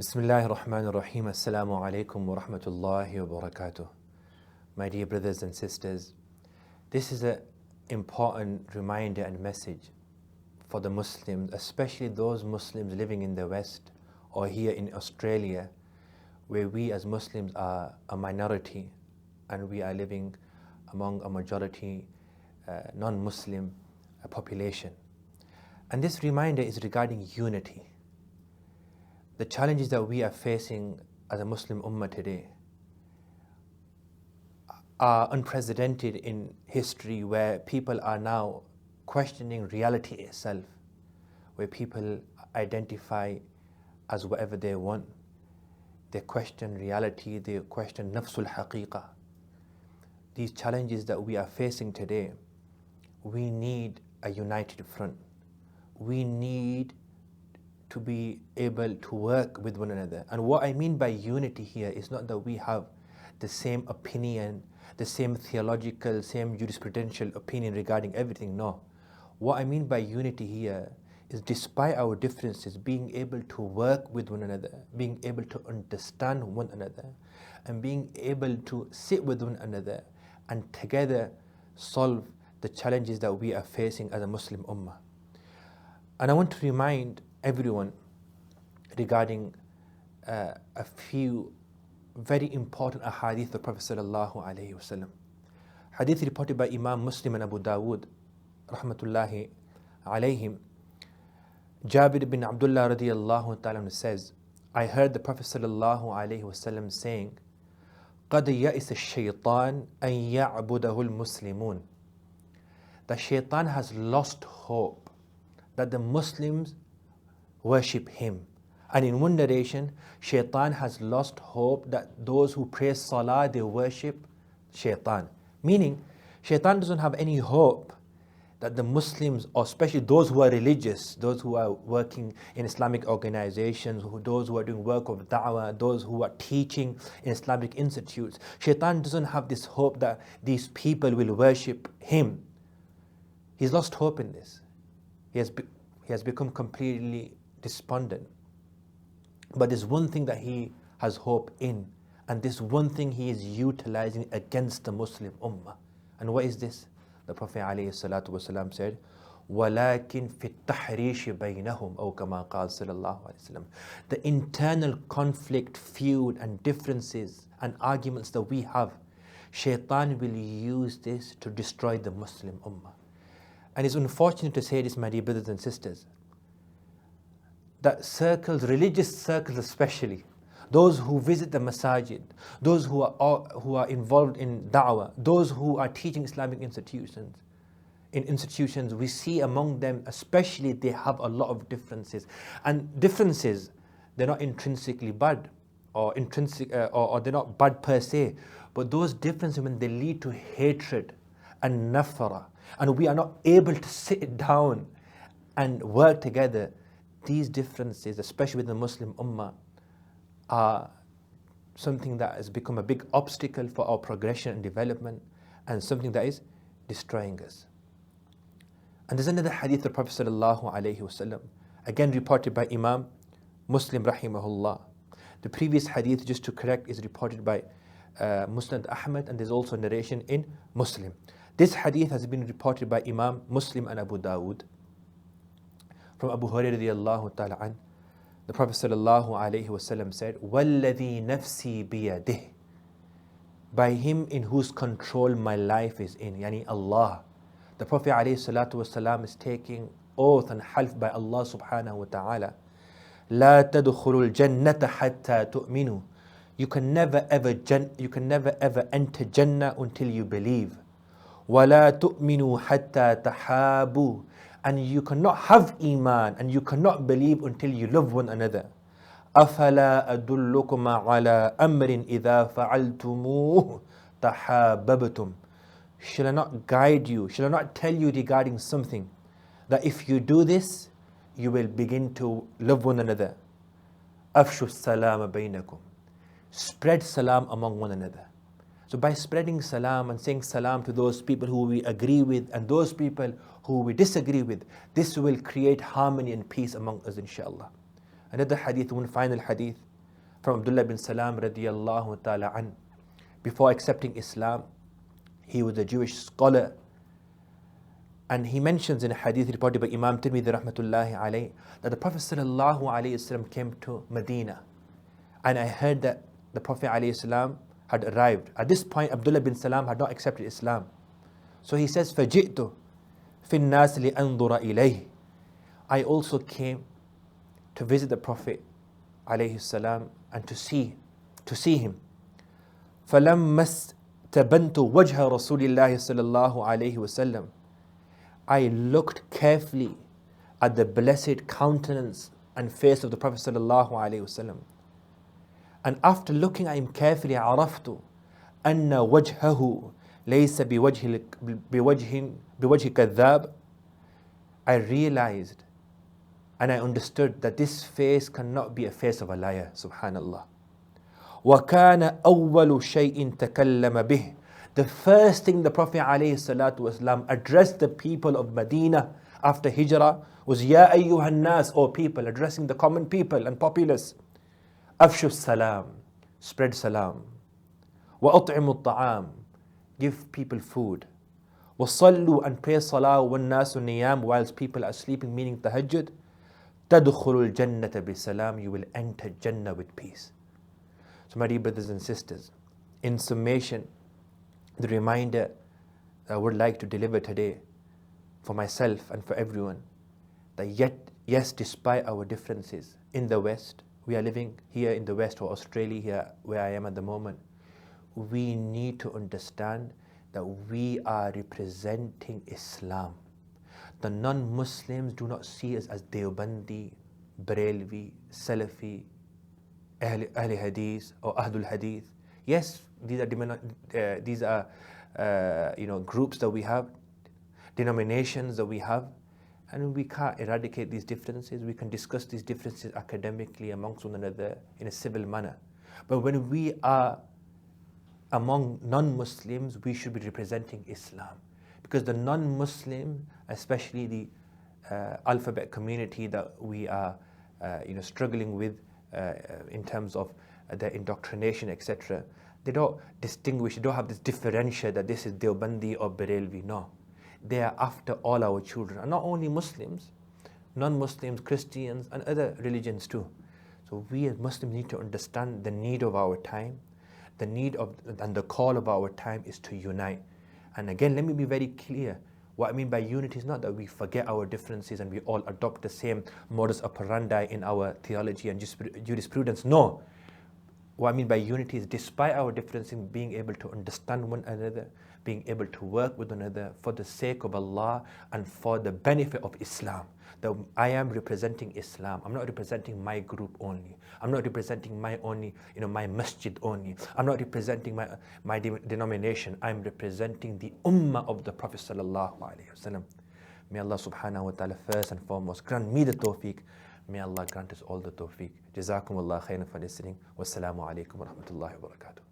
Bismillahir Rahmanir Rahim. Assalamu alaikum wa rahmatullahi wa barakatuh. My dear brothers and sisters, this is an important reminder and message for the Muslims, especially those Muslims living in the West or here in Australia, where we as Muslims are a minority and we are living among a majority non-Muslim population. And this reminder is regarding unity. The challenges that we are facing as a Muslim Ummah today are unprecedented in history, where people are now questioning reality itself, where people identify as whatever they want. They question reality, they question nafsul haqiqah. These challenges that we are facing today, we need a united front. We need to be able to work with one another. And what I mean by unity here is not that we have the same opinion, the same theological, same jurisprudential opinion regarding everything. No. What I mean by unity here is, despite our differences, being able to work with one another, being able to understand one another, and being able to sit with one another and together solve the challenges that we are facing as a Muslim Ummah. And I want to remind everyone regarding a few very important ahadith of the Prophet sallallahu alaihi wasallam. Hadith reported by Imam Muslim and Abu Dawood, rahmatullahi alayhim. Jabir bin Abdullah radiyallahu ta'ala says, I heard the Prophet sallallahu alaihi wasallam saying, قَدْ يَئِسَ الشَّيْطَانِ أَنْ يَعْبُدَهُ الْمُسْلِمُونَ. The shaitan has lost hope that the Muslims worship him. And in one narration, shaitan has lost hope that those who pray salah, they worship shaitan. Meaning, shaitan doesn't have any hope that the Muslims, or especially those who are religious, those who are working in Islamic organizations, those who are doing work of da'wah, those who are teaching in Islamic institutes, shaitan doesn't have this hope that these people will worship him. He's lost hope in this. He has become completely despondent. But there's one thing that he has hope in, and this one thing he is utilizing against the Muslim Ummah. And what is this? The Prophet ﷺ said, وَلَكِنْ فِي التَّحْرِيشِ بَيْنَهُمْ أو كما قال صلى الله عليه وسلم. The internal conflict, feud and differences and arguments that we have, shaitan will use this to destroy the Muslim Ummah. And it's unfortunate to say this, my dear brothers and sisters, that circles, religious circles especially, those who visit the masajid, those who are involved in da'wah, those who are teaching Islamic institutions, we see among them especially, they have a lot of differences. And differences, they're not intrinsically bad, or they're not bad per se, but those differences, when they lead to hatred and nafara, and we are not able to sit down and work together, these differences, especially with the Muslim Ummah, are something that has become a big obstacle for our progression and development, and something that is destroying us. And there's another hadith of the Prophet sallallahu alaihi wasallam, again reported by Imam Muslim rahimahullah. The previous hadith, just to correct, is reported by Musnad Ahmad, and there's also a narration in Muslim. This hadith has been reported by Imam Muslim and Abu Dawood. From Abu Hurairah radiyallahu ta'ala an, the Prophet sallallahu alayhi wasallam said, وَالَّذِي نَفْسِي بِيَدِهِ. By him in whose control my life is in, yani Allah. The Prophet alayhi salatu wasalam is taking oath and half by Allah subhanahu wa ta'ala. لَا تَدْخُلُوا الْجَنَّةَ حَتَّى تُؤْمِنُوا. You can never ever enter Jannah until you believe. وَلَا تُؤْمِنُوا حَتَّى تَحَابُوا. And you cannot have iman and you cannot believe until you love one another. أَفَلَا أَدُلُّكُمَا عَلَىٰ أَمْرٍ إِذَا فَعَلْتُمُوهُ تَحَابَبْتُمْ. Shall I not guide you? Shall I not tell you regarding something that if you do this, you will begin to love one another? أَفْشُوا السَّلَامَ بَيْنَكُمْ. Spread salam among one another. So by spreading salam and saying salam to those people who we agree with and those people who we disagree with, this will create harmony and peace among us, inshallah. Another hadith, one final hadith, from Abdullah bin Salam radiyallahu ta'ala an. Before accepting Islam, he was a Jewish scholar. And he mentions in a hadith reported by Imam Tirmidhi rahmatullahi alayhi that the Prophet sallallahu alayhi wasallam came to Medina. And I heard that the Prophet alayhi salam had arrived. At this point, Abdullah bin Salam had not accepted Islam. So he says, فَجِئْتُ فِي النَّاسِ لِأَنظُرَ إِلَيْهِ. I also came to visit the Prophet alayhi salam and to see him. فَلَمَّا اسْتَبَنْتُ وَجْهَ رَسُولِ اللَّهِ صَلَى اللَّهُ عَلَيْهِ وَسَلَّمَ. I looked carefully at the blessed countenance and face of the Prophet sallallahu alaihi wasallam. And after looking at him carefully, عرفت أن وجهه ليس بوجه كذاب. I realized and I understood that this face cannot be a face of a liar. Subhanallah. وَكَانَ أَوَّلُ شَيْءٍ تَكَلَّمَ بِهِ. The first thing the Prophet ﷺ addressed the people of Medina after Hijrah was Ya ayyuhan nas, O people, addressing the common people and populace. Afshu salam, spread salam. وَأَطْعِمُوا الطَّعَامِ, give people food. وَصَلُّوا, and pray salah وَالنَّاسُ niyam, whilst people are sleeping, meaning tahajjud. تَدْخُلُوا الْجَنَّةَ بِسَلَامٍ, you will enter Jannah with peace. So my dear brothers and sisters, in summation, the reminder I would like to deliver today for myself and for everyone, that yes, despite our differences in the West, we are living here in the West or Australia here where I am at the moment, we need to understand that we are representing Islam. The non-Muslims do not see us as Deobandi, Barelvi, Salafi, Ahl Hadith or Ahlul Hadith. Yes, these are groups that we have, denominations that we have, and we can't eradicate these differences. We can discuss these differences academically amongst one another in a civil manner. But when we are among non-Muslims, we should be representing Islam, because the non-Muslim, especially the alphabet community that we are struggling with in terms of their indoctrination, etc., they don't distinguish, they don't have this differential that this is Deobandi or Barelvi. No, they are after all our children, and not only Muslims, non-Muslims, Christians, and other religions too. So we as Muslims need to understand the need of our time. The need of and the call of our time is to unite. And again, let me be very clear. What I mean by unity is not that we forget our differences and we all adopt the same modus operandi in our theology and jurisprudence. No. What I mean by unity is, despite our differences, being able to understand one another, being able to work with one another for the sake of Allah and for the benefit of Islam. That I am representing Islam. I'm not representing my group only. I'm not representing my masjid only. I'm not representing my denomination. I'm representing the Ummah of the Prophet sallallahu alaihi wasallam. May Allah subhanahu wa ta'ala first and foremost grant me the tawfiq. May Allah grant us all the tawfiq. Jazakumullah khairan for listening. Wassalamu alaikum wa rahmatullahi wa barakatuh.